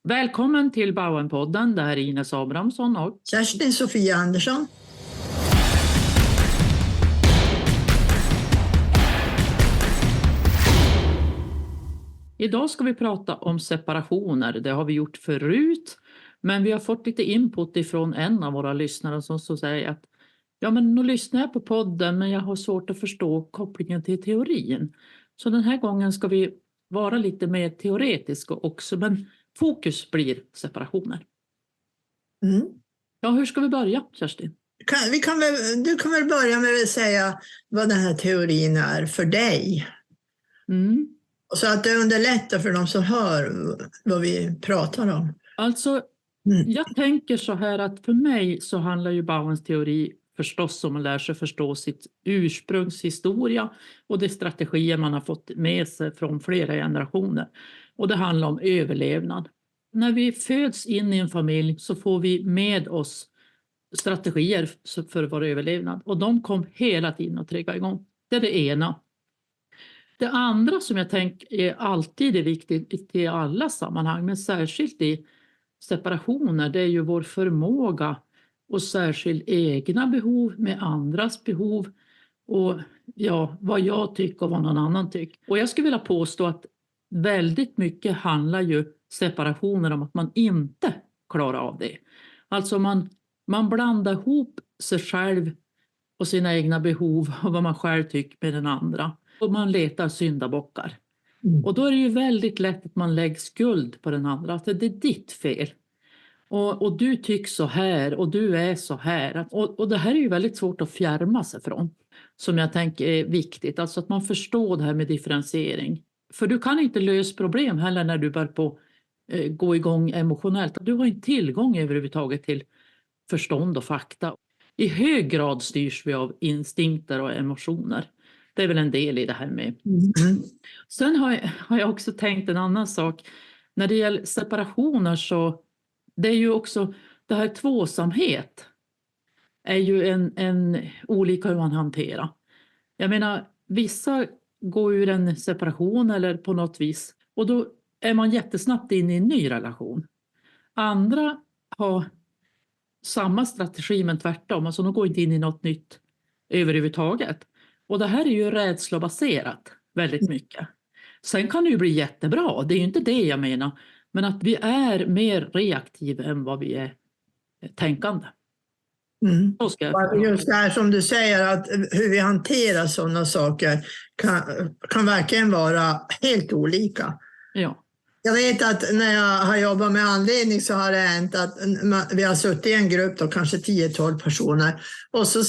Välkommen till Bauernpodden. Det här är Ines Abrahamsson och Kerstin Sofia Andersson. idag ska vi prata om separationer. Det har vi gjort förut, men vi har fått lite input ifrån en av våra lyssnare som så säger att nu lyssnar jag på podden, men jag har svårt att förstå kopplingen till teorin. Så den här gången ska vi vara lite mer teoretiska också, men fokus blir separationer. Ja, hur ska vi börja, Kerstin? Du kan väl börja med att säga vad den här teorin är för dig. Så att det underlättar för de som hör vad vi pratar om. Alltså, jag tänker så här att för mig så handlar ju Bauerns teori förstås om att lära sig förstå sitt ursprungshistoria och de strategier man har fått med sig från flera generationer. Och det handlar om överlevnad. När vi föds in i en familj så får vi med oss strategier för vår överlevnad. Och de kom hela tiden att trigga igång. Det är det ena. Det andra som jag tänker är alltid är viktigt i alla sammanhang, men särskilt i separationer, det är ju vår förmåga och särskilt egna behov med andras behov och vad jag tycker och vad någon annan tycker. Och jag skulle vilja påstå att väldigt mycket handlar ju separationer om att man inte klarar av det. Alltså man blandar ihop sig själv och sina egna behov och vad man själv tycker med den andra. Och man letar syndabockar. Och då är det ju väldigt lätt att man lägger skuld på den andra. Att det är ditt fel. Och du tycker så här och du är så här. Och det här är ju väldigt svårt att fjärma sig från. Som jag tänker är viktigt. Alltså att man förstår det här med differentiering. För du kan inte lösa problem heller när du börjar på gå igång emotionellt. Du har inte tillgång överhuvudtaget till förstånd och fakta. I hög grad styrs vi av instinkter och emotioner. Det är väl en del i det här med. Sen har jag också tänkt en annan sak. När det gäller separationer så det är ju också det här tvåsamhet är ju en olika hur man hanterar. Jag menar vissa går ur en separation eller på något vis och då är man jättesnabbt in i en ny relation. Andra har samma strategi men tvärtom, alltså de går inte in i något nytt överhuvudtaget. Och det här är ju rädslobaserat väldigt mycket. Sen kan det ju bli jättebra, det är ju inte det jag menar. Men att vi är mer reaktiva än vad vi är tänkande. Just det här som du säger, att hur vi hanterar sådana saker kan verkligen vara helt olika. Ja. Jag vet att när jag har jobbat med anledning så har det hänt att vi har suttit i en grupp då, kanske 10-12 personer. Och så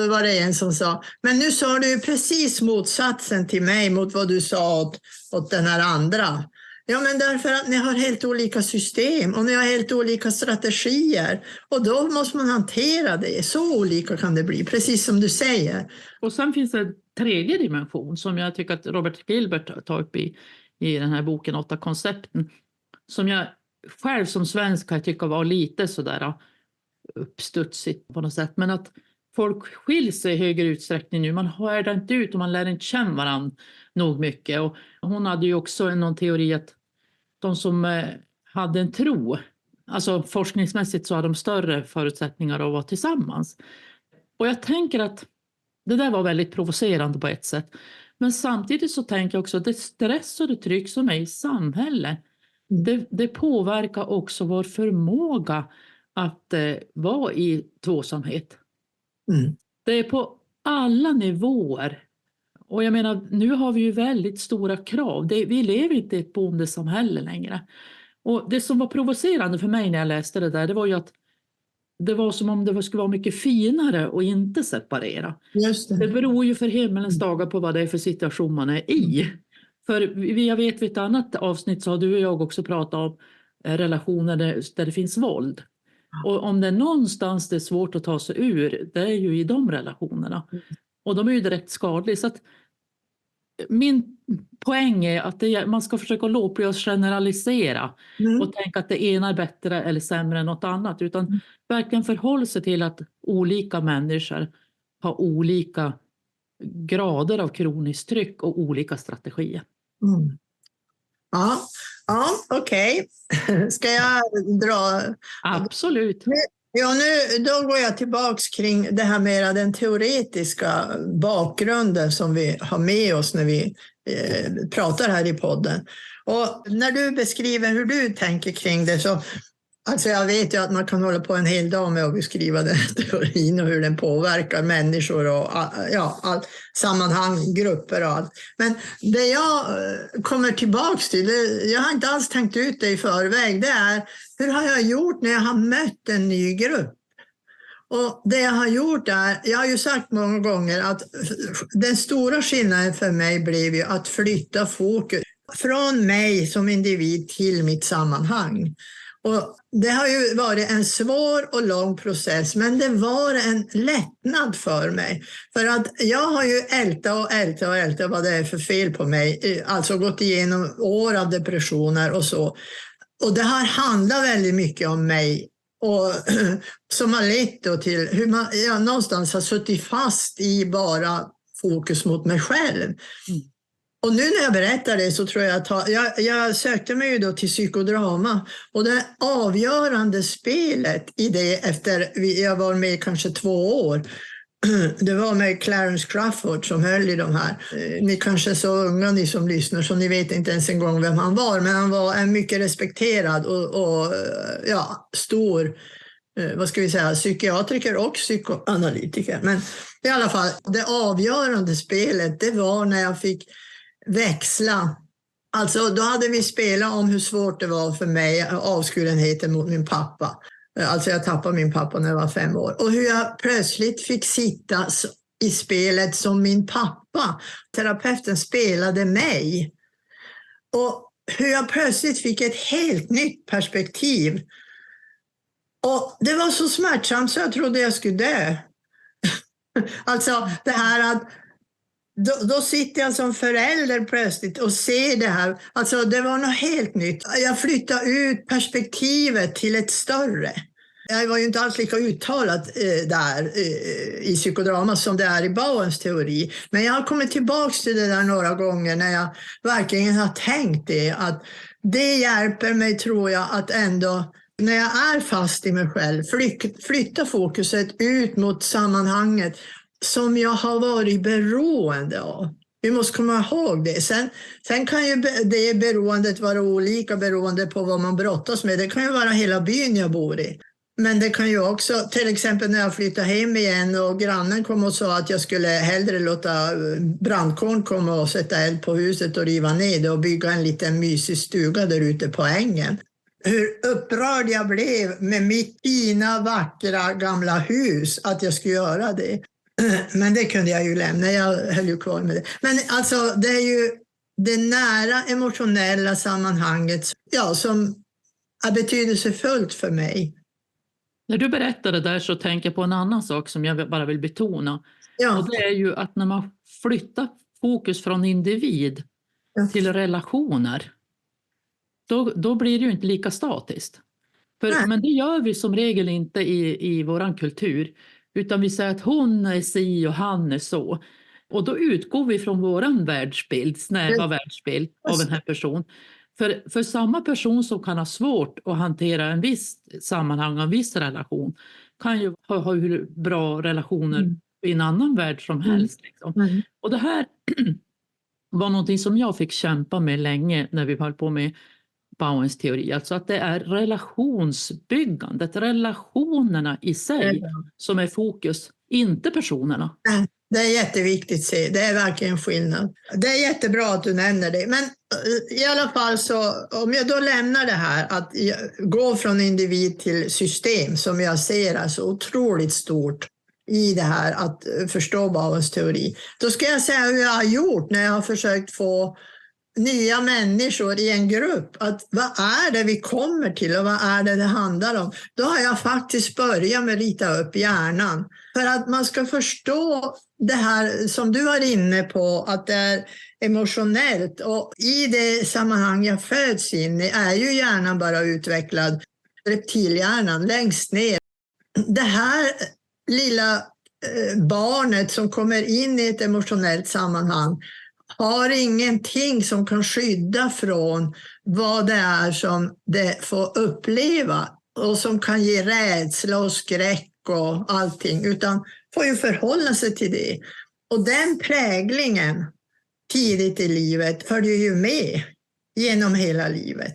var det en som sa, men nu sa du ju precis motsatsen till mig mot vad du sa åt den här andra. Ja, men därför att ni har helt olika system och ni har helt olika strategier. Och då måste man hantera det. Så olika kan det bli, precis som du säger. Och sen finns det en tredje dimension som jag tycker att Robert Gilbert tar upp i den här boken 8 koncepten. Som jag själv som svensk kan tycka var lite sådär uppstudsigt på något sätt. Men att folk skiljer sig i högre utsträckning nu. Man hör det inte ut och man lär inte känna varandra nog mycket. Och hon hade ju också någon teori att de som hade en tro, alltså forskningsmässigt så har de större förutsättningar att vara tillsammans. Och jag tänker att det där var väldigt provocerande på ett sätt. Men samtidigt så tänker jag också att det stress och det tryck som är i samhället, det påverkar också vår förmåga att vara i tvåsamhet. Det är på alla nivåer. Och jag menar, nu har vi ju väldigt stora krav. Vi lever inte i ett bondesamhälle längre. Och det som var provocerande för mig när jag läste det där, det var ju att det var som om det skulle vara mycket finare att inte separera. Just det. Det beror ju för himmelens dagar på vad det är för situation man är i. För jag vet vid ett annat avsnitt så har du och jag också pratat om relationer där det finns våld. Och om det är någonstans det är svårt att ta sig ur, det är ju i de relationerna. Och de är ju direkt skadliga. Så att min poäng är att man ska försöka låta bli att generalisera och tänka att det ena är bättre eller sämre än något annat. Utan verkligen förhålla sig till att olika människor har olika grader av kroniskt tryck och olika strategier. Ja, okej. Ska jag dra? Absolut. Ja, då går jag tillbaks kring det här med den teoretiska bakgrunden som vi har med oss när vi pratar här i podden. Och när du beskriver hur du tänker kring det så, alltså jag vet ju att man kan hålla på en hel dag med att beskriva den teorin och hur den påverkar människor och allt sammanhang, grupper och allt. Men det jag kommer tillbaks till, jag har inte alls tänkt ut det i förväg, det är hur har jag gjort när jag har mött en ny grupp? Och det jag har gjort är, jag har ju sagt många gånger att den stora skillnaden för mig blev ju att flytta fokus från mig som individ till mitt sammanhang. Och det har ju varit en svår och lång process, men det var en lättnad för mig. För att jag har ju ältat vad det är för fel på mig. Alltså gått igenom år av depressioner och så. Och det har handlat väldigt mycket om mig. Och som har lett då till hur jag någonstans har suttit fast i bara fokus mot mig själv. Och nu när jag berättar det så tror jag att jag sökte mig ju då till psykodrama. Och det avgörande spelet i det efter jag var med kanske 2 år. Det var med Clarence Crawford som höll i de här. Ni kanske är så unga ni som lyssnar så ni vet inte ens en gång vem han var. Men han var en mycket respekterad och stor, vad ska vi säga, psykiatriker och psykoanalytiker. Men i alla fall, det avgörande spelet det var när jag fick växla. Alltså då hade vi spelat om hur svårt det var för mig, avskurenheten mot min pappa. Alltså jag tappade min pappa när jag var 5 år. Och hur jag plötsligt fick sitta i spelet som min pappa. Terapeuten spelade mig. Och hur jag plötsligt fick ett helt nytt perspektiv. Och det var så smärtsamt så jag trodde jag skulle dö. Alltså det här att då sitter jag som förälder plötsligt och ser det här. Alltså det var något helt nytt. Jag flyttade ut perspektivet till ett större. Jag var ju inte alls lika uttalat där i psykodrama som det är i Bowens teori. Men jag har kommit tillbaka till det där några gånger när jag verkligen har tänkt det. Att det hjälper mig tror jag att ändå när jag är fast i mig själv flytta fokuset ut mot sammanhanget som jag har varit beroende av. Vi måste komma ihåg det. Sen kan ju det beroendet vara olika beroende på vad man brottas med. Det kan ju vara hela byn jag bor i. Men det kan ju också, till exempel när jag flyttade hem igen och grannen kom och sa att jag skulle hellre låta brandkåren komma och sätta eld på huset och riva ner det och bygga en liten mysig stuga där ute på ängen. Hur upprörd jag blev med mitt fina, vackra, gamla hus att jag skulle göra det. Men det kunde jag ju lämna, jag höll ju kvar med det. Men alltså det är ju det nära emotionella sammanhanget som är betydelsefullt för mig. När du berättade där så tänker jag på en annan sak som jag bara vill betona. Ja. Och det är ju att när man flyttar fokus från individ till relationer, då blir det ju inte lika statiskt. Men det gör vi som regel inte i våran kultur. Utan vi säger att hon är si och han är så. Och då utgår vi från våran världsbild, snäva världsbild av en här person. För samma person som kan ha svårt att hantera en viss sammanhang, en viss relation, kan ju ha hur bra relationer i en annan värld som helst. Liksom. Och det här var någonting som jag fick kämpa med länge när vi höll på med Bowens teori. Alltså att det är relationsbyggandet, relationerna i sig som är fokus, inte personerna. Det är jätteviktigt, det är verkligen skillnad. Det är jättebra att du nämner det. Men i alla fall så, om jag då lämnar det här att gå från individ till system som jag ser är så otroligt stort i det här att förstå Bowens teori. Då ska jag säga hur jag har gjort när jag har försökt få nya människor i en grupp. Att vad är det vi kommer till och vad är det handlar om? Då har jag faktiskt börjat med att rita upp hjärnan. För att man ska förstå det här som du var inne på, att det är emotionellt. Och i det sammanhang jag föds in i är ju hjärnan bara utvecklad. Reptilhjärnan längst ner. Det här lilla barnet som kommer in i ett emotionellt sammanhang har ingenting som kan skydda från vad det är som det får uppleva och som kan ge rädsla och skräck och allting, utan får ju förhålla sig till det. Och den präglingen tidigt i livet följer ju med genom hela livet.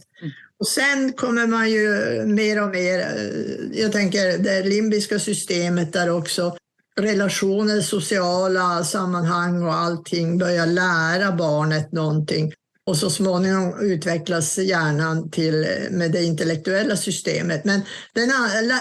Och sen kommer man ju mer och mer, jag tänker det limbiska systemet där också relationer, sociala sammanhang och allting börjar lära barnet någonting. Och så småningom utvecklas hjärnan med det intellektuella systemet. Men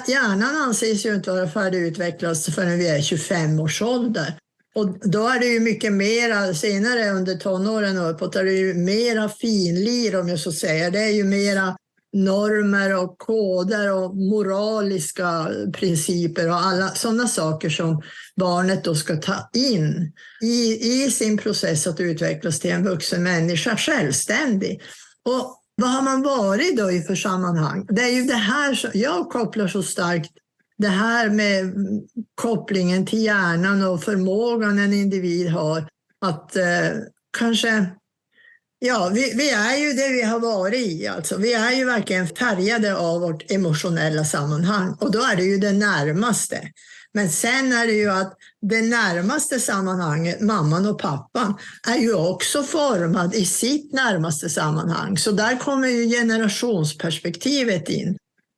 hjärnan anses ju inte vara färdigutvecklad förrän vi är 25 års ålder. Och då är det ju mycket mera, senare under tonåren och uppåt, är det ju mera finlir om jag så säger. Det är ju mera normer och koder och moraliska principer och alla sådana saker som barnet då ska ta in i sin process att utvecklas till en vuxen människa, självständig. Och vad har man varit då i för sammanhang? Det är ju det här som jag kopplar så starkt, det här med kopplingen till hjärnan och förmågan en individ har att kanske... Ja, vi är ju det vi har varit i. Alltså. Vi är ju verkligen färgade av vårt emotionella sammanhang. Och då är det ju det närmaste. Men sen är det ju att det närmaste sammanhanget, mamman och pappan, är ju också formad i sitt närmaste sammanhang. Så där kommer ju generationsperspektivet in.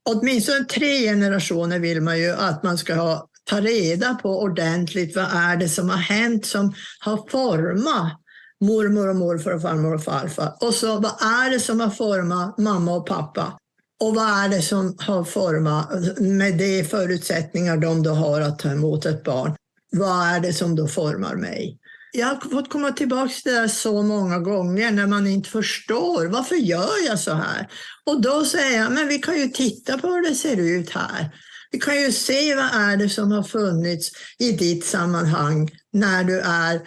Åtminstone 3 generationer vill man ju att man ska ta reda på ordentligt. Vad är det som har hänt som har format mormor och morfar och farmor och farfar. Och så vad är det som har format mamma och pappa? Och vad är det som har format med de förutsättningar de då har att ta emot ett barn? Vad är det som då formar mig? Jag har fått komma tillbaka till det där så många gånger när man inte förstår. Varför gör jag så här? Och då säger jag, men vi kan ju titta på hur det ser ut här. Vi kan ju se vad är det som har funnits i ditt sammanhang när du är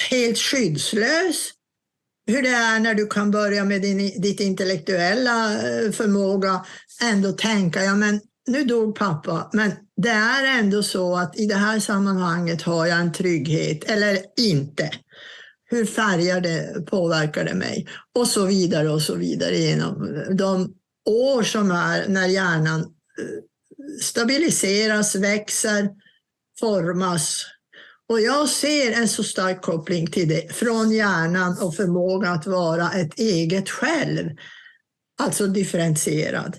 helt skyddslös. Hur det är när du kan börja med ditt intellektuella förmåga ändå tänka, ja men nu dog pappa, men det är ändå så att i det här sammanhanget har jag en trygghet eller inte. Hur påverkar det mig? Och så vidare genom de år som är när hjärnan stabiliseras, växer, formas. Och jag ser en så stark koppling till det från hjärnan och förmåga att vara ett eget själv. Alltså differentierad,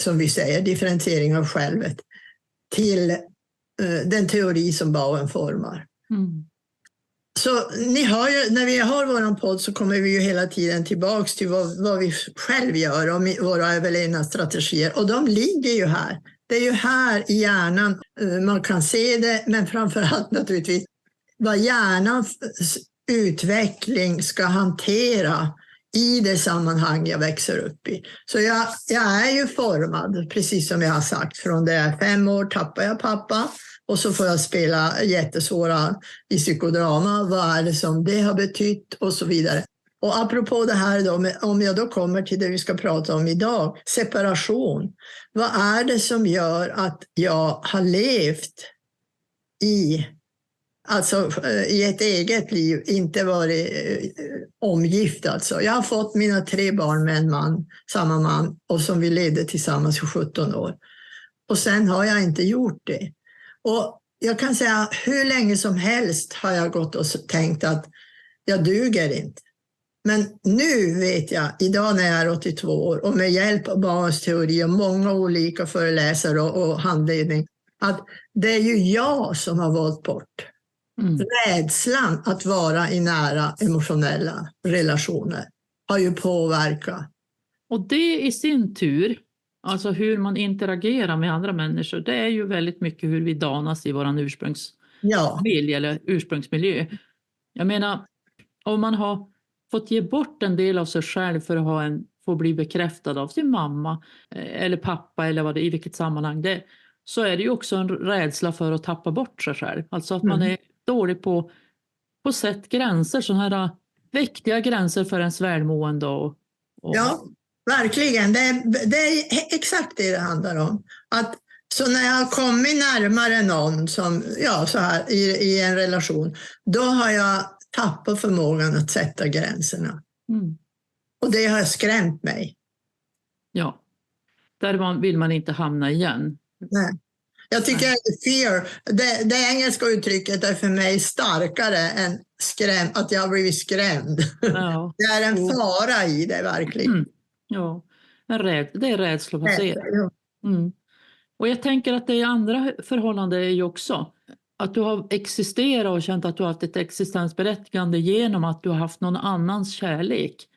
som vi säger, differentiering av självet till den teori som Bowen formar. Mm. Så ni har ju, när vi har våran podd så kommer vi ju hela tiden tillbaks till vad vi själv gör och våra överlevnadsstrategier. Och de ligger ju här. Det är ju här i hjärnan man kan se det, men framförallt naturligtvis vad hjärnans utveckling ska hantera i det sammanhang jag växer upp i. Så jag är ju formad, precis som jag har sagt. Från det jag är 5 år tappar jag pappa och så får jag spela jättesvåra i psykodrama. Vad är det som det har betytt och så vidare. Och apropå det här då, om jag då kommer till det vi ska prata om idag, separation. Vad är det som gör att jag har levt i ett eget liv, inte varit omgift alltså. Jag har fått mina 3 barn med en man, samma man, och som vi levde tillsammans i 17 år. Och sen har jag inte gjort det. Och jag kan säga hur länge som helst har jag gått och tänkt att jag duger inte. Men nu vet jag, idag när jag är 82 år och med hjälp av Bowens teori och många olika föreläsare och handledning, att det är ju jag som har valt bort rädslan att vara i nära emotionella relationer har ju påverkat. Och det i sin tur, alltså hur man interagerar med andra människor, det är ju väldigt mycket hur vi danas i våran ursprungsfamilj eller ursprungsmiljö. Jag menar, om man har fått ge bort en del av sig själv för att få bli bekräftad av sin mamma eller pappa eller vad det, i vilket sammanhang det är, så är det ju också en rädsla för att tappa bort sig själv. Alltså att man är dålig på sätt gränser, sådana här viktiga gränser för ens välmående. Ja, verkligen. Det är exakt det handlar om. Så när jag har kommit närmare någon som, så här, i en relation, då har jag tappar förmågan att sätta gränserna. Mm. Och det har skrämt mig. Ja, där vill man inte hamna igen. Nej. Jag tycker att fear, det engelska uttrycket är för mig starkare än att jag har blivit skrämd. Ja. Det är en fara i det verkligen. Mm. Ja, det är rädslobaserat. Ja. Mm. Och jag tänker att det är andra förhållanden är ju också. Att du har existerat och känt att du har haft ett existensberättigande genom att du har haft någon annans kärlek.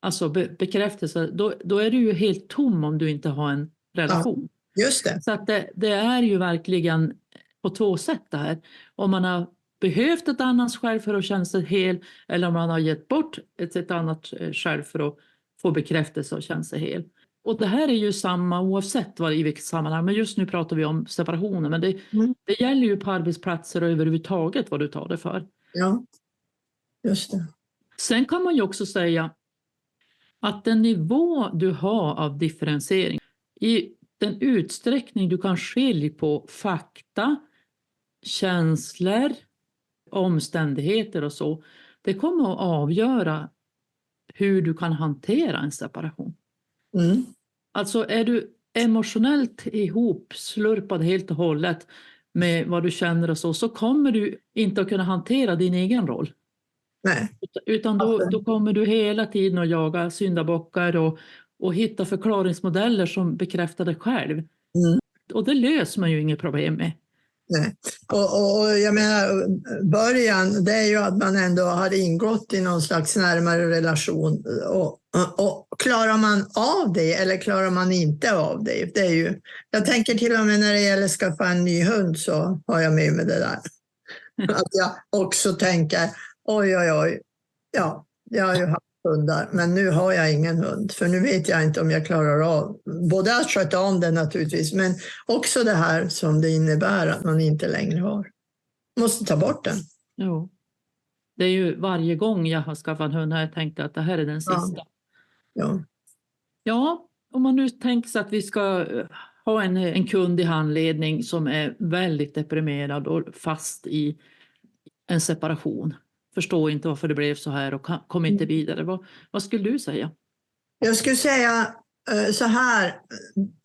Alltså bekräftelse. Då är du ju helt tom om du inte har en relation. Ja, just det. Så att det är ju verkligen på två sätt det här. Om man har behövt ett annat själv för att känna sig hel, eller om man har gett bort ett annat själv för att få bekräftelse och känna sig hel. Och det här är ju samma oavsett i vilket sammanhang. Men just nu pratar vi om separationer. Men det gäller ju på arbetsplatser och överhuvudtaget vad du tar det för. Ja, just det. Sen kan man ju också säga att den nivå du har av differentiering, i den utsträckning du kan skilja på fakta, känslor, omständigheter och så, det kommer att avgöra hur du kan hantera en separation. Mm. Alltså är du emotionellt slurpad helt och hållet med vad du känner och så kommer du inte att kunna hantera din egen roll. Nej. Utan då kommer du hela tiden att jaga syndabockar och hitta förklaringsmodeller som bekräftar dig själv. Mm. Och det löser man ju inget problem med. Nej. Och jag menar, början, det är ju att man ändå har ingått i någon slags närmare relation. Och klarar man av det eller klarar man inte av det? Det är ju, jag tänker till och med när det gäller att skaffa en ny hund så har jag med mig det där. Att jag också tänker, oj, ja, jag har ju haft hundar, men nu har jag ingen hund. För nu vet jag inte om jag klarar av både att sköta om den naturligtvis, men också det här som det innebär att man inte längre har. Måste ta bort den. Jo. Det är ju varje gång jag har skaffat en hund har jag tänkt att det här är den sista. Ja, om man nu tänker sig att vi ska ha en kund i handledning som är väldigt deprimerad och fast i en separation. Förstår inte varför det blev så här och kom inte vidare. Vad skulle du säga? Jag skulle säga så här.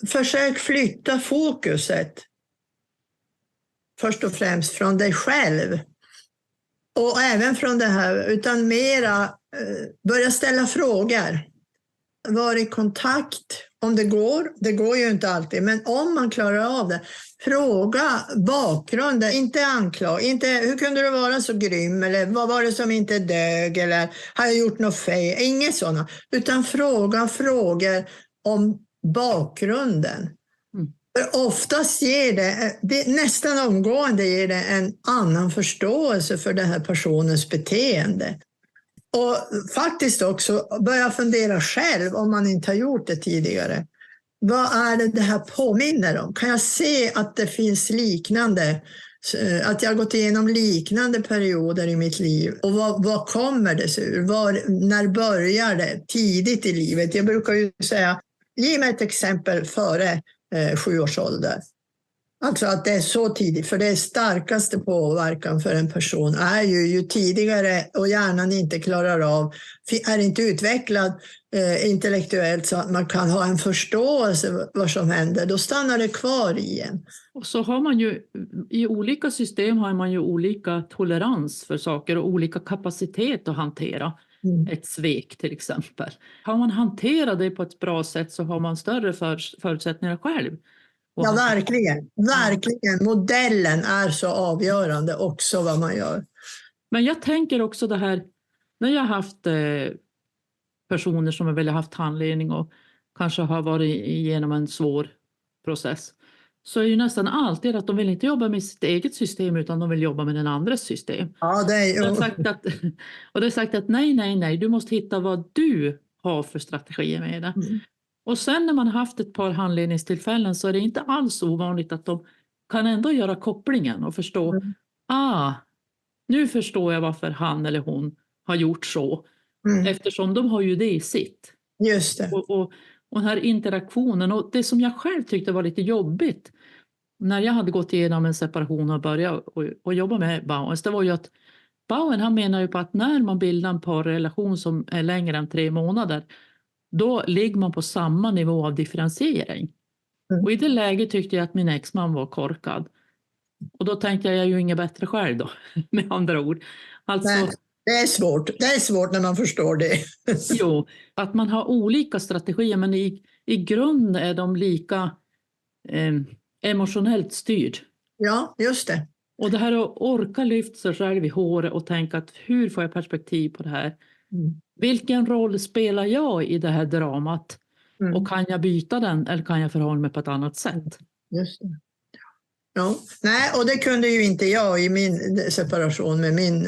Försök flytta fokuset. Först och främst från dig själv. Och även från det här. Utan mera börja ställa frågor. Var i kontakt om det går. Det går ju inte alltid. Men om man klarar av det. Fråga bakgrunden, inte anklag, inte hur kunde du vara så grym eller vad var det som inte dög eller har jag gjort något fel, inget sådana, utan fråga frågor om bakgrunden. För oftast ger det nästan omgående ger det en annan förståelse för den här personens beteende. Och faktiskt också börja fundera själv om man inte har gjort det tidigare. Vad är det här påminner om? Kan jag se att det finns liknande, att jag har gått igenom liknande perioder i mitt liv? Och vad kommer det sig ur? När börjar det? Tidigt i livet. Jag brukar ju säga, ge mig ett exempel före 7 års ålder. Alltså att det är så tidigt, för det starkaste påverkan för en person är ju tidigare och hjärnan inte klarar av, är inte utvecklad intellektuellt så att man kan ha en förståelse vad som händer, då stannar det kvar i en. Och så har man ju, i olika system har man ju olika tolerans för saker och olika kapacitet att hantera ett svek till exempel. Har man hanterat det på ett bra sätt så har man större förutsättningar själv. Ja, verkligen. Verkligen. Modellen är så avgörande också vad man gör. Men jag tänker också det här, när jag har haft personer som har väl haft handledning och kanske har varit igenom en svår process, så är ju nästan alltid att de vill inte jobba med sitt eget system utan de vill jobba med den andres system. Ja, det är ju. Och det är sagt att nej, du måste hitta vad du har för strategier med det. Och sen när man har haft ett par handledningstillfällen så är det inte alls ovanligt att de kan ändå göra kopplingen och förstå, nu förstår jag varför han eller hon har gjort så. Eftersom de har ju det i sitt. Just det. Och den här interaktionen, och det som jag själv tyckte var lite jobbigt när jag hade gått igenom en separation och börjat och jobba med Bauerns, det var ju att Bowen han menar ju på att när man bildar en parrelation som är längre än 3 månader, då ligger man på samma nivå av differentiering. Och i det läget tyckte jag att min exman var korkad. Och då tänkte jag är ju inget bättre själv då, med andra ord. Alltså, Nej, det är svårt. Det är svårt när man förstår det. jo, att man har olika strategier, men i grund är de lika emotionellt styrd. Ja, just det. Och det här att orka lyfta sig själv i håret och tänka att hur får jag perspektiv på det här? Vilken roll spelar jag i det här dramat? Och kan jag byta den eller kan jag förhålla mig på ett annat sätt? Just det. Ja, nej, och det kunde ju inte jag i min separation med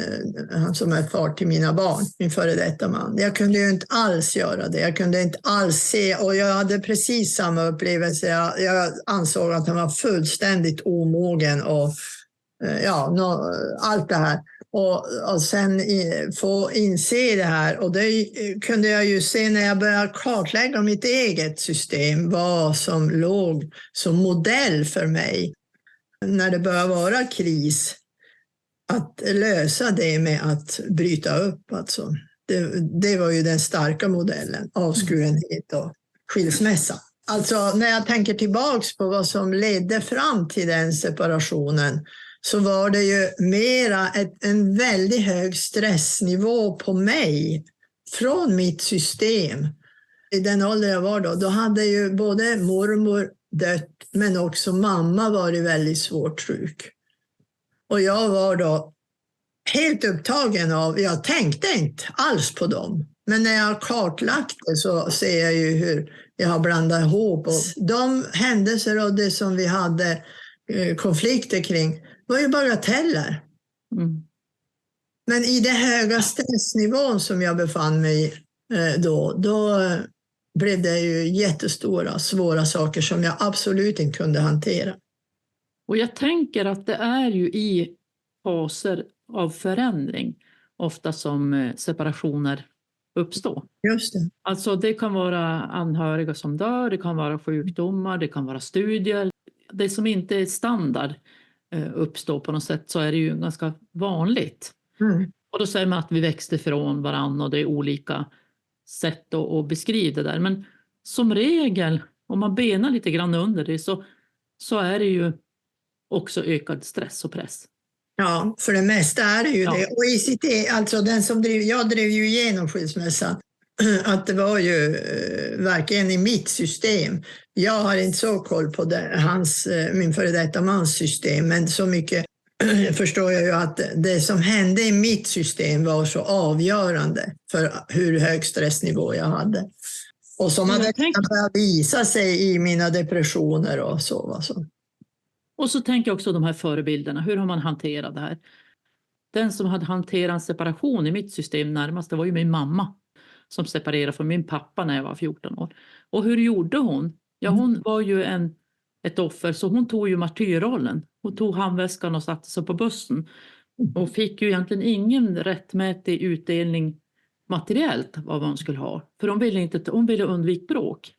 han som är far till mina barn, min före detta man. Jag kunde ju inte alls göra det. Jag kunde inte alls se, och jag hade precis samma upplevelse. Jag ansåg att han var fullständigt omogen och allt det här. Och sen få inse det här, och det kunde jag ju se när jag började kartlägga mitt eget system, vad som låg som modell för mig när det börjar vara kris, att lösa det med att bryta upp. Alltså. Det var ju den starka modellen, avskurenhet och skilsmässa. Alltså när jag tänker tillbaks på vad som ledde fram till den separationen, så var det ju mera en väldigt hög stressnivå på mig från mitt system. I den ålder jag var då hade ju både mormor dött, men också mamma varit väldigt svårt sjuk. Och jag var då helt upptagen av, jag tänkte inte alls på dem. Men när jag har kartlagt det så ser jag ju hur jag har blandat ihop. Och de händelser och det som vi hade konflikter kring var ju bagateller. Men i den höga stressnivån som jag befann mig i då blev det ju jättestora, svåra saker som jag absolut inte kunde hantera. Och jag tänker att det är ju i faser av förändring ofta som separationer uppstår. Just det. Alltså det kan vara anhöriga som dör, det kan vara sjukdomar, det kan vara studier. Det som inte är standard uppstår på något sätt, så är det ju ganska vanligt. Och då säger man att vi växte från varandra och det är olika sätt att beskriva det där. Men som regel, om man benar lite grann under det, så är det ju också ökad stress och press. Ja, för det mesta är det ju det. Och alltså den som jag drev ju igenom skilsmässan, att det var ju verkligen i mitt system. Jag har inte så koll på min före detta mans system, men så mycket förstår jag ju att det som hände i mitt system var så avgörande för hur hög stressnivå jag hade. Och som hade börjat visa sig i mina depressioner och så. Alltså. Och så tänker jag också de här förebilderna. Hur har man hanterat det här? Den som hade hanterat en separation i mitt system närmast, det var ju min mamma som separerade från min pappa när jag var 14 år. Och hur gjorde hon? Ja, hon var ju ett offer, så hon tog ju martyrrollen. Hon tog handväskan och satte sig på bussen. Och fick ju egentligen ingen rättmätig utdelning materiellt av vad hon skulle ha. För hon ville undvika bråk.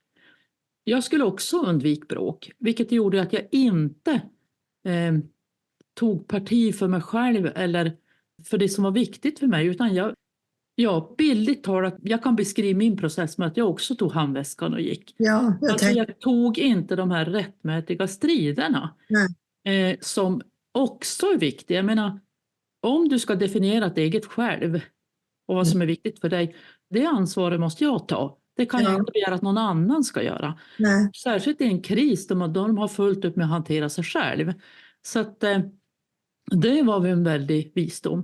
Jag skulle också undvika bråk. Vilket gjorde att jag inte tog parti för mig själv eller för det som var viktigt för mig. Utan bildligt talat, jag kan beskriva min process med att jag också tog handväskan och gick. Ja, jag tog inte de här rättmätiga striderna. Som också är viktiga. Jag menar, om du ska definiera ett eget själv och vad som är viktigt för dig, det ansvaret måste jag ta. Det kan jag inte begära att någon annan ska göra. Nej. Särskilt i en kris då de har fullt upp med att hantera sig själv. Så att det var väl en väldig visdom.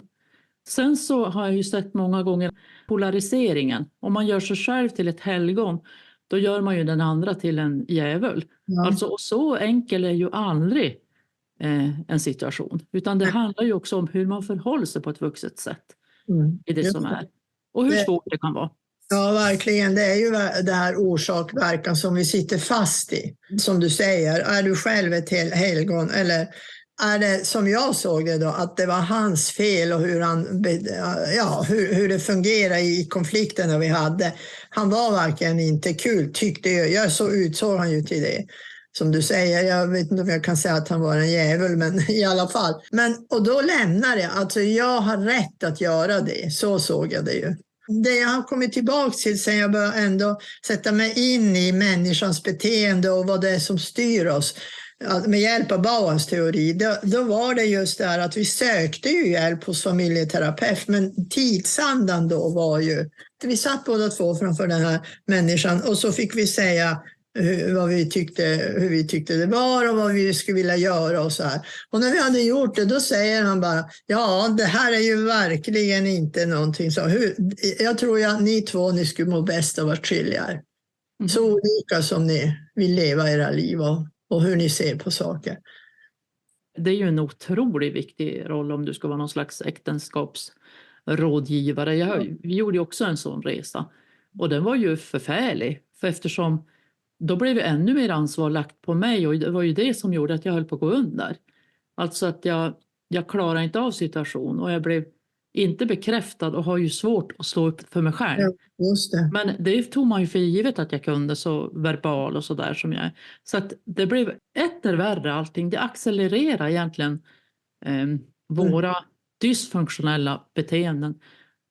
Sen så har jag ju sett många gånger polariseringen. Om man gör sig själv till ett helgon, då gör man ju den andra till en djävul. Ja. Alltså, och så enkel är ju aldrig en situation. Utan det handlar ju också om hur man förhåller sig på ett vuxet sätt i det som är. Och hur svårt det kan vara. Ja, verkligen. Det är ju det här orsak-verkan som vi sitter fast i. Som du säger, är du själv ett helgon eller är det som jag såg det då, att det var hans fel och hur det fungerade i konflikterna vi hade. Han var verkligen inte kul, tyckte jag. Så utsåg han ju till det. som du säger, jag vet inte om jag kan säga att han var en jävel, men i alla fall. Och då lämnar jag, alltså jag har rätt att göra det, så såg jag det ju. Det jag har kommit tillbaka till sen jag började ändå sätta mig in i människans beteende och vad det är som styr oss med hjälp av Bauerns teori, då var det just det här att vi sökte ju hjälp hos familjeterapeut, men tidsandan då var ju, vi satt båda två framför den här människan och så fick vi säga hur vi tyckte det var och vad vi skulle vilja göra och så här. Och när vi hade gjort det, då säger han bara, ja, det här är ju verkligen inte någonting så. Jag tror att ni skulle må bäst av att skilja er. Så olika som ni vill leva era liv och hur ni ser på saker. Det är ju en otroligt viktig roll om du ska vara någon slags äktenskapsrådgivare. Vi gjorde ju också en sån resa. Och den var ju förfärlig. För eftersom då blev det ännu mer ansvar lagt på mig. Och det var ju det som gjorde att jag höll på att gå under. Alltså att jag klarade inte av situationen. Och jag blev inte bekräftad och har ju svårt att stå upp för mig själv. Ja, just det. Men det tog man ju för givet att jag kunde, så verbal och så där som jag är. Så att det blev etter värre allting. Det accelererar egentligen våra dysfunktionella beteenden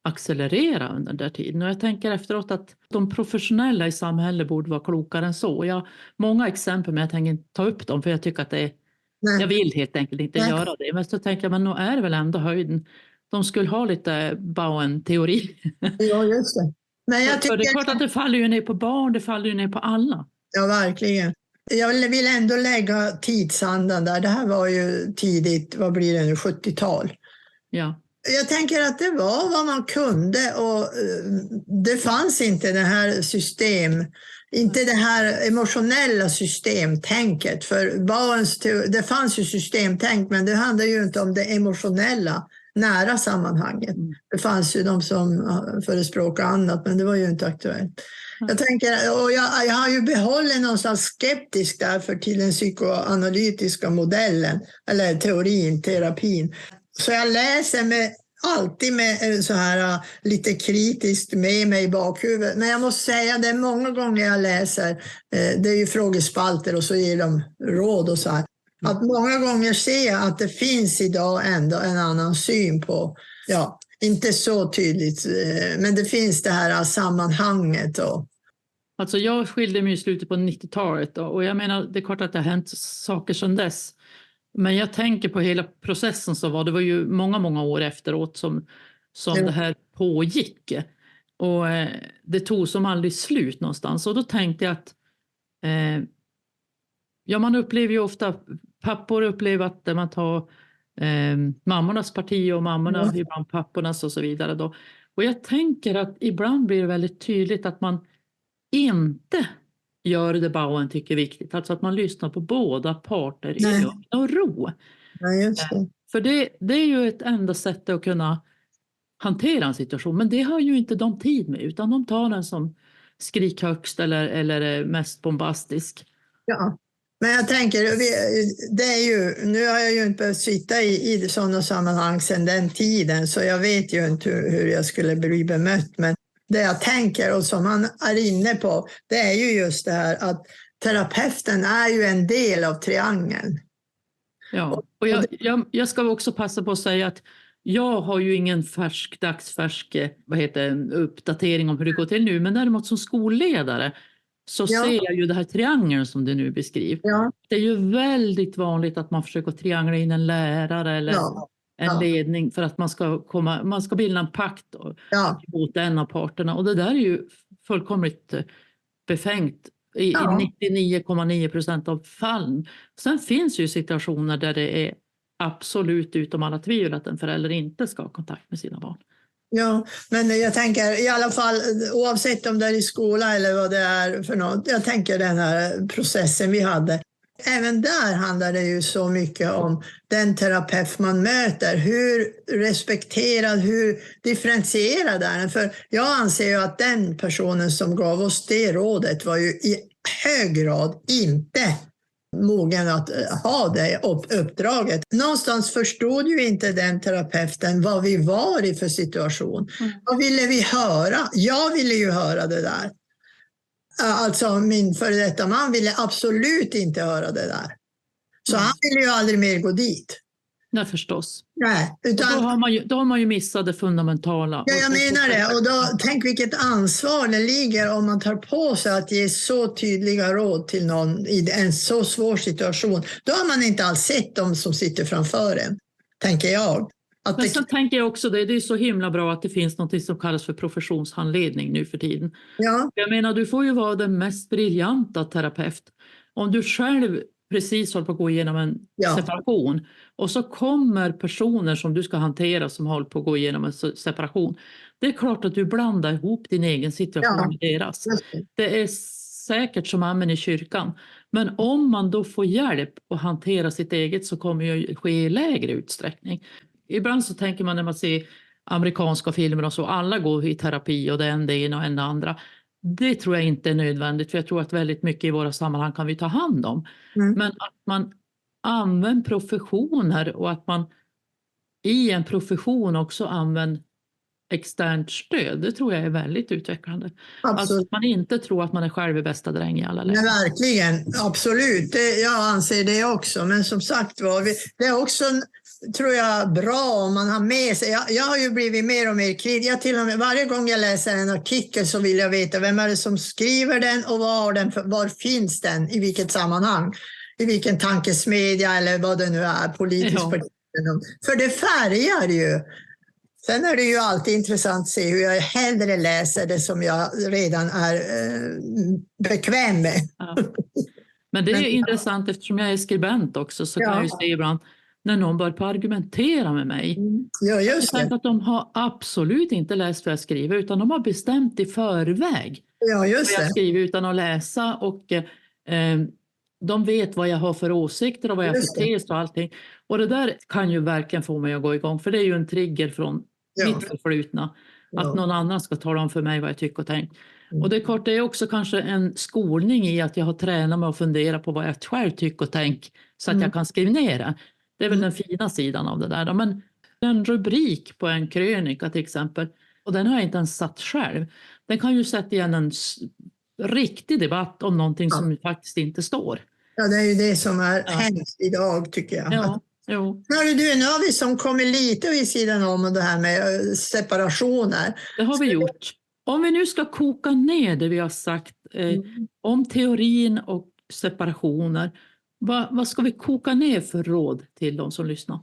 accelerera under den där tiden. Och jag tänker efteråt att de professionella i samhället borde vara klokare än så. Jag har många exempel, men jag tänker inte ta upp dem för jag tycker att jag vill helt enkelt inte göra det. Men så tänker jag, men nu är det väl ändå höjden. De skulle ha lite Bauern-teori. Ja, just det. Men jag tycker... För det är klart att det faller ju ner på barn, det faller ju ner på alla. Ja, verkligen. Jag vill ändå lägga tidsandan där. Det här var ju tidigt, vad blir det nu, 70-tal. Ja. Jag tänker att det var vad man kunde och det fanns inte det här inte det här emotionella systemtänket. För det fanns ju systemtänk, men det handlar ju inte om det emotionella nära sammanhanget. Det fanns ju de som förespråkade annat, men det var ju inte aktuellt. Jag tänker, och jag har ju behållit någonstans skeptisk därför till den psykoanalytiska modellen, eller terapin. Så jag läser alltid med så här lite kritiskt med mig i bakhuvudet. Men jag måste säga, det är många gånger jag läser, det är ju frågespalter och så ger de råd och så här. Att många gånger ser jag att det finns idag ändå en annan syn på, ja, inte så tydligt, men det finns det här sammanhanget. Alltså jag skilde mig i slutet på 90-talet och jag menar, det är klart att det har hänt saker sedan dess. Men jag tänker på hela processen det var ju många år efteråt som det här pågick. Och det tog som aldrig slut någonstans. Och då tänkte jag att man upplever ju ofta, pappor upplever att man tar mammornas parti och mammorna ibland pappornas och så vidare då. Och jag tänker att ibland blir det väldigt tydligt att man inte gör det Bauern tycker är viktigt. Alltså att man lyssnar på båda parter i lugn och ro. Ja, just det. För det är ju ett enda sätt att kunna hantera en situation. Men det har ju inte de tid med, utan de tar den som skrik högst eller mest bombastisk. Ja, men jag tänker, det är ju, nu har jag ju inte behövt sitta i sådana sammanhang sedan den tiden, så jag vet ju inte hur jag skulle bli bemött, men det jag tänker och som han är inne på, det är ju just det här att terapeuten är ju en del av triangeln. Ja, och jag ska också passa på att säga att jag har ju ingen dagsfärsk uppdatering om hur det går till nu, men däremot som skolledare så ser jag ju det här triangeln som du nu beskriver. Ja. Det är ju väldigt vanligt att man försöker triangla in en lärare eller en ledning för att man ska bilda en pakt mot en av parterna. Och det där är ju fullkomligt befängt i 99,9% av fallen. Sen finns ju situationer där det är absolut utom alla tvivel att en förälder inte ska ha kontakt med sina barn. Ja, men jag tänker i alla fall, oavsett om det är i skola eller vad det är för något, jag tänker den här processen vi hade. Även där handlar det ju så mycket om den terapeut man möter. Hur respekterad, hur differentierad är den? För jag anser ju att den personen som gav oss det rådet var ju i hög grad inte mogen att ha det uppdraget. Någonstans förstod ju inte den terapeuten vad vi var i för situation. Vad ville vi höra? Jag ville ju höra det där. alltså min före detta man ville absolut inte höra det där. Så han ville ju aldrig mer gå dit. Nej, förstås. Nej, utan, då har man ju missat det fundamentala. Ja, jag menar det. Och då, tänk vilket ansvar det ligger om man tar på sig att ge så tydliga råd till någon i en så svår situation. Då har man inte alls sett dem som sitter framför en, tänker jag. Men sen tänker jag också det är så himla bra att det finns något som kallas för professionshandledning nu för tiden. Ja. Jag menar, du får ju vara den mest briljanta terapeut. Om du själv precis håller på att gå igenom en separation och så kommer personer som du ska hantera som håller på att gå igenom en separation. Det är klart att du blandar ihop din egen situation med deras. Det är säkert som amen i kyrkan. Men om man då får hjälp att hantera sitt eget så kommer det ske i lägre utsträckning. Ibland så tänker man när man ser amerikanska filmer och så, alla går i terapi och det ena och det andra. Det tror jag inte är nödvändigt, för jag tror att väldigt mycket i våra sammanhang kan vi ta hand om. Men att man använder professioner och att man i en profession också använder externt stöd, det tror jag är väldigt utvecklande. Alltså att man inte tror att man är själv i bästa dräng i alla lägen. Ja, verkligen, absolut. Jag anser det också. Men som sagt var, det är också, tror jag, bra om man har med sig. Jag har ju blivit mer och mer kritisk. Till och med varje gång jag läser en artikel så vill jag veta vem är det som skriver den och var finns den, i vilket sammanhang, i vilken tankesmedja eller vad det nu är, politiskt. För det färgar ju. Sen är det ju alltid intressant att se hur jag hellre läser det som jag redan är bekväm med. Ja. Men det är intressant eftersom jag är skribent också, så kan jag ju se ibland när någon börjar på argumentera med mig. Ja, just det. Att de har absolut inte läst vad jag skriver, utan de har bestämt i förväg vad jag skriver utan att läsa, och de vet vad jag har för åsikter och vad jag har för tes och allting. Och det där kan ju verkligen få mig att gå igång, för det är ju en trigger från mitt förflutna. Att någon annan ska tala om för mig vad jag tycker och tänker. Och det är klart, det är också kanske en skolning i att jag har tränat mig att fundera på vad jag själv tycker och tänker, så att jag kan skriva ner det. Det är väl den fina sidan av det där. Men en rubrik på en krönika till exempel, och den har jag inte ens satt själv. Den kan ju sätta igen en riktig debatt om någonting som faktiskt inte står. Ja, det är ju det som är hemskt idag, tycker jag. Ja, jo. Nu har vi som kommer lite vid sidan om det här med separationer. Det har vi gjort. Om vi nu ska koka ner det vi har sagt om teorin och separationer, vad ska vi koka ner för råd till de som lyssnar?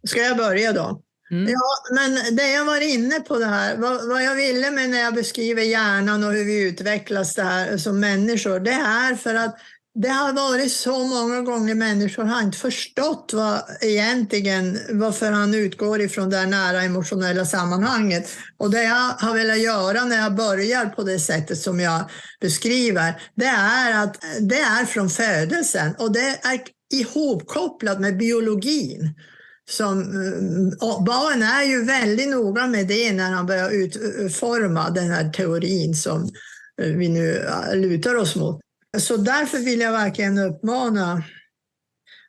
Ska jag börja då? Ja, men det jag var inne på det här, vad jag ville med när jag beskriver hjärnan och hur vi utvecklas det här som människor, det är för att det har varit så många gånger människor har inte förstått varför han utgår ifrån det nära emotionella sammanhanget. Och det jag har velat göra när jag börjar på det sättet som jag beskriver, det är att det är från födelsen och det är ihopkopplat med biologin. Barn är ju väldigt noga med det när han börjar utforma den här teorin som vi nu lutar oss mot. Så därför vill jag verkligen uppmana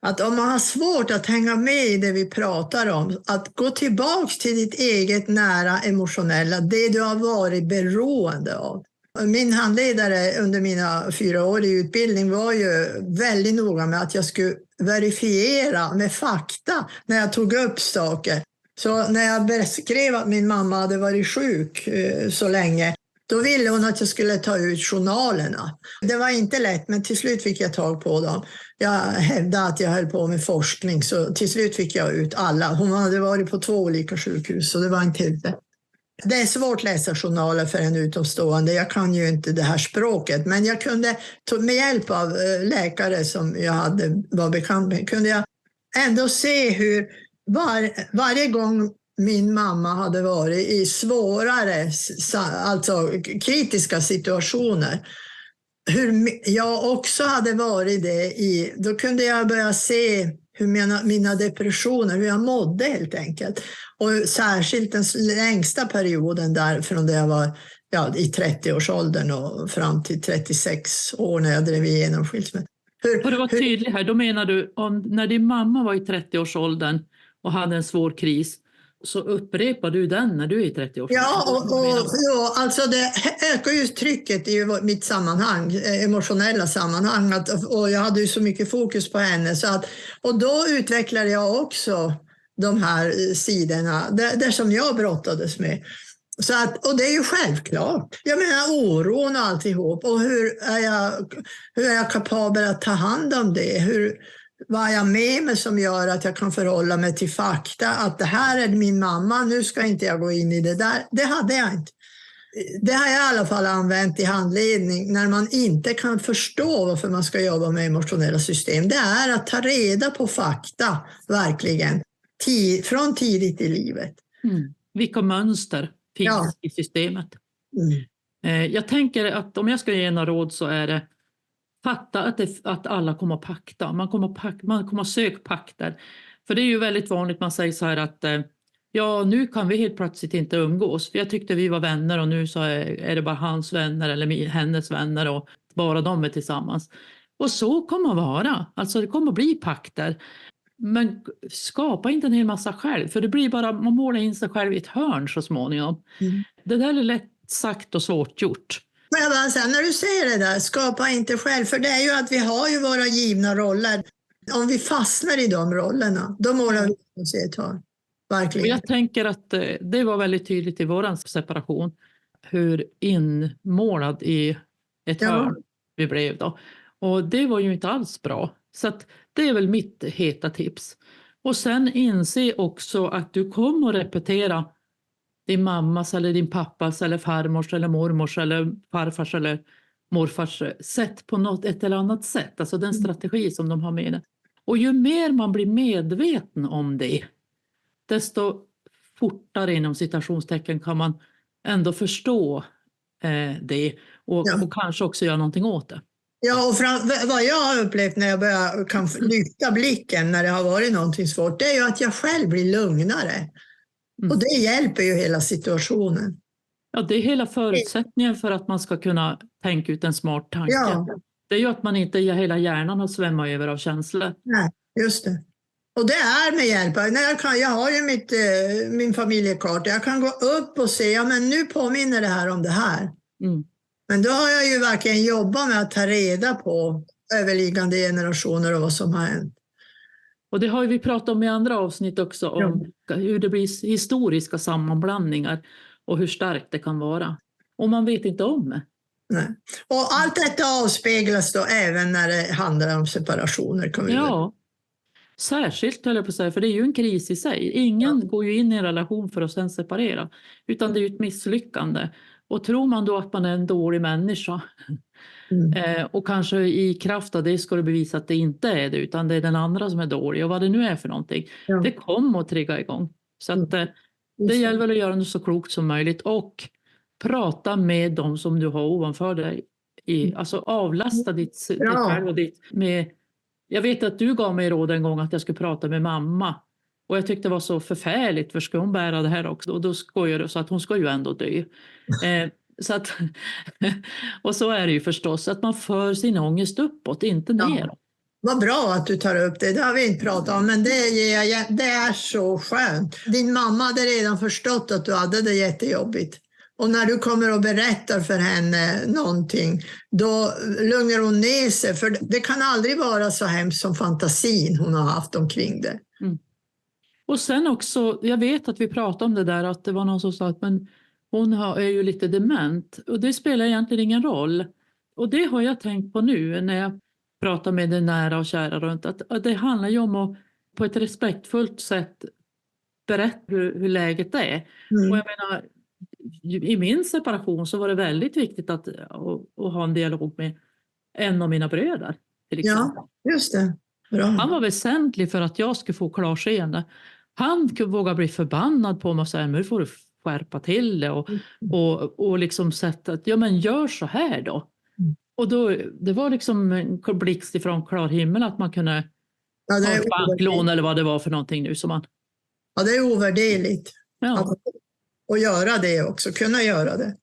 att om man har svårt att hänga med i det vi pratar om, att gå tillbaks till ditt eget nära emotionella, det du har varit beroende av. Min handledare under mina 4 år i utbildning var ju väldigt noga med att jag skulle verifiera med fakta när jag tog upp saker. Så när jag beskrev att min mamma hade varit sjuk så länge, då ville hon att jag skulle ta ut journalerna. Det var inte lätt, men till slut fick jag tag på dem. Jag hävdade att jag höll på med forskning, så till slut fick jag ut alla. Hon hade varit på 2 olika sjukhus, så det var inte helt lätt. Det är svårt att läsa journaler för en utomstående. Jag kan ju inte det här språket, men jag kunde med hjälp av läkare som jag var bekant med, kunde jag ändå se hur varje gång min mamma hade varit i svårare, alltså kritiska situationer, hur jag också hade varit det då kunde jag börja se hur mina depressioner, hur jag mådde helt enkelt. Och särskilt den längsta perioden där från det jag var i 30-årsåldern och fram till 36 år när jag drev igenom skilsmässa. För att vara tydlig här, då menar du när din mamma var i 30-årsåldern och hade en svår kris, så upprepar du den när du är i 30-årsåldern. Ja, alltså det ökar ju trycket i mitt sammanhang, emotionella sammanhang. Och jag hade ju så mycket fokus på henne. Och då utvecklade jag också de här sidorna, det som jag brottades med. Och det är ju självklart. Jag menar oron och alltihop. Och hur är jag kapabel att ta hand om det? Vad är jag med mig som gör att jag kan förhålla mig till fakta? Att det här är min mamma, nu ska inte jag gå in i det där. Det hade jag inte. Det har jag i alla fall använt i handledning när man inte kan förstå varför man ska jobba med emotionella system. Det är att ta reda på fakta, verkligen, från tidigt i livet. Vilka mönster finns i systemet? Jag tänker att om jag ska ge några råd så är det fatta att alla kommer att pakta. Man kommer att söka pakter. För det är ju väldigt vanligt, man säger så här att nu kan vi helt plötsligt inte umgås. För jag tyckte vi var vänner och nu så är det bara hans vänner eller hennes vänner och bara de är tillsammans. Och så kommer det vara. Alltså det kommer att bli pakter. Men skapa inte en hel massa själv. För det blir bara, man målar in sig själv i ett hörn så småningom. Det där är lätt sagt och svårt gjort. Men jag bara säger, när du säger det där, skapa inte själv. För det är ju att vi har ju våra givna roller. Om vi fastnar i de rollerna, då målar vi oss i ett hörn. Verkligen. Och jag tänker att det var väldigt tydligt i våran separation. Hur inmålad i ett hörn vi blev då. Och det var ju inte alls bra. Så att det är väl mitt heta tips. Och sen inse också att du kommer att repetera din mammas eller din pappas eller farmors eller mormors eller farfars eller morfars sätt på ett eller annat sätt. Alltså den strategi som de har med det. Och ju mer man blir medveten om det, desto fortare inom citationstecken kan man ändå förstå det och kanske också göra någonting åt det. Ja, och vad jag har upplevt när jag kan lyfta blicken när det har varit någonting svårt, det är ju att jag själv blir lugnare. Och det hjälper ju hela situationen. Ja, det är hela förutsättningen för att man ska kunna tänka ut en smart tanke. Ja. Det är ju att man inte hela hjärnan har svämmat över av känslor. Nej, just det. Och det är med hjälp. Jag har ju min familjekarta. Jag kan gå upp och se, men nu påminner det här om det här. Men då har jag ju verkligen jobbat med att ta reda på överliggande generationer och vad som har hänt. Och det har vi pratat om i andra avsnitt också, om hur det blir historiska sammanblandningar och hur starkt det kan vara. Och man vet inte om det. Nej. Och allt detta avspeglas då även när det handlar om separationer. Särskilt höll jag på att säga, för det är ju en kris i sig. Ingen går ju in i en relation för att sen separera, utan det är ju ett misslyckande. Och tror man då att man är en dålig människa och kanske i kraft av det ska du bevisa att det inte är det, utan det är den andra som är dålig och vad det nu är för någonting. Det kommer att trigga igång. Så att, det gäller väl att göra det så klokt som möjligt och prata med dem som du har ovanför dig. Alltså avlasta ditt själv och ditt med. Jag vet att du gav mig råd en gång att jag skulle prata med mamma. Och jag tyckte det var så förfärligt, för ska hon bära det här också? Och då skojar du så att hon ska ju ändå dö. Så att, och så är det ju förstås, att man för sin ångest uppåt, inte ner. Vad bra att du tar upp det, det har vi inte pratat om, men det är så skönt. Din mamma hade redan förstått att du hade det jättejobbigt. Och när du kommer och berättar för henne någonting, då lugnar hon ner sig. För det kan aldrig vara så hemskt som fantasin hon har haft omkring det. Och sen också, jag vet att vi pratade om det där, att det var någon som sa att men hon är ju lite dement. Och det spelar egentligen ingen roll. Och det har jag tänkt på nu när jag pratar med det nära och kära runt. Att det handlar ju om att på ett respektfullt sätt berätta hur läget är. Och jag menar, i min separation så var det väldigt viktigt att ha en dialog med en av mina bröder. Till exempel. Ja, just det. Bra. Han var väsentlig för att jag skulle få klarseende. Han vågade bli förbannad på mig och säga, nu får du skärpa till det och liksom sätta att, ja men gör så här då. Och då, det var liksom en blixt ifrån klar himmel att man kunde ha ett banklån eller vad det var för någonting nu som man. Ja, det är ovärderligt. Och göra det också, kunna göra det.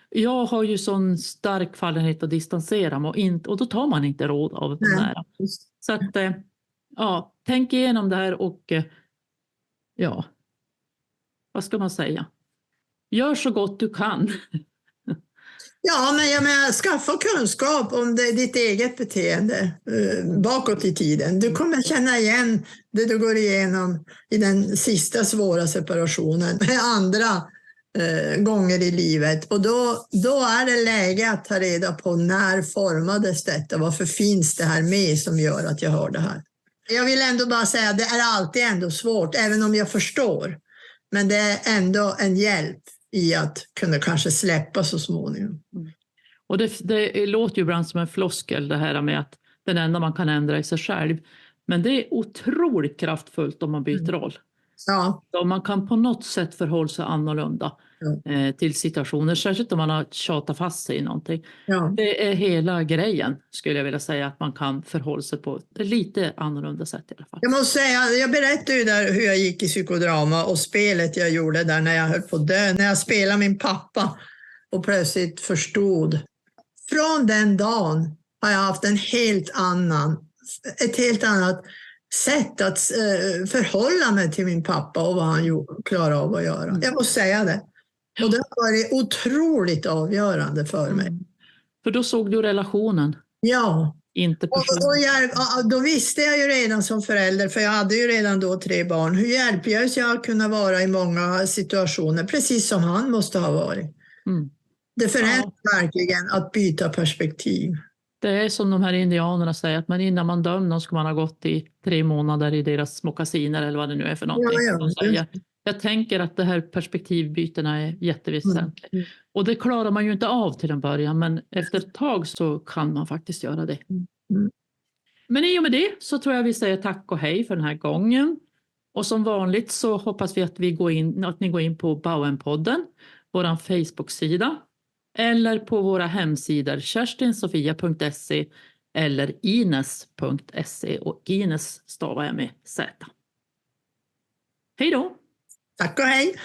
Jag har ju sån stark fallenhet att distansera mig och då tar man inte råd av de nära. Så att, tänk igenom det här och ja, vad ska man säga? Gör så gott du kan. Ja, men jag menar, skaffa kunskap om ditt eget beteende bakåt i tiden. Du kommer känna igen det du går igenom i den sista svåra separationen med andra gånger i livet. Och då är det läge att ta reda på när formades detta? Varför finns det här med som gör att jag hör det här? Jag vill ändå bara säga att det är alltid ändå svårt, även om jag förstår. Men det är ändå en hjälp i att kunna kanske släppa så småningom. Och det låter ju ibland som en floskel det här med att den enda man kan ändra är sig själv. Men det är otroligt kraftfullt om man byter roll. Ja. Om man kan på något sätt förhålla sig annorlunda till situationer, särskilt om man har tjatat fast sig i någonting. Ja. Det är hela grejen, skulle jag vilja säga, att man kan förhålla sig på ett lite annorlunda sätt i alla fall. Jag måste säga, jag berättade ju där hur jag gick i psykodrama och spelet jag gjorde där när jag höll på att dö. När jag spelade min pappa och plötsligt förstod. Från den dagen har jag haft ett helt annat sätt att förhålla mig till min pappa och vad han klarar av att göra. Jag måste säga det. Och det har varit otroligt avgörande för mig. För då såg du relationen. Ja. Inte och då visste jag ju redan som förälder, för jag hade ju redan då 3 barn, hur hjälplös jag kunde vara i många situationer, precis som han måste ha varit. Det förändrar verkligen att byta perspektiv. Det är som de här indianerna säger, att innan man dömer ska man ha gått i 3 månader i deras mockasiner eller vad det nu är för någonting. Ja. Jag tänker att det här perspektivbytena är jätteväsentligt. Och det klarar man ju inte av till en början, men efter ett tag så kan man faktiskt göra det. Men i och med det så tror jag vi säger tack och hej för den här gången. Och som vanligt så hoppas vi att ni går in på Bauenpodden, vår Facebook-sida, eller på våra hemsidor kerstinsofia.se eller ines.se, och Ines stavar jag med Z. Hej då! Tack och hej!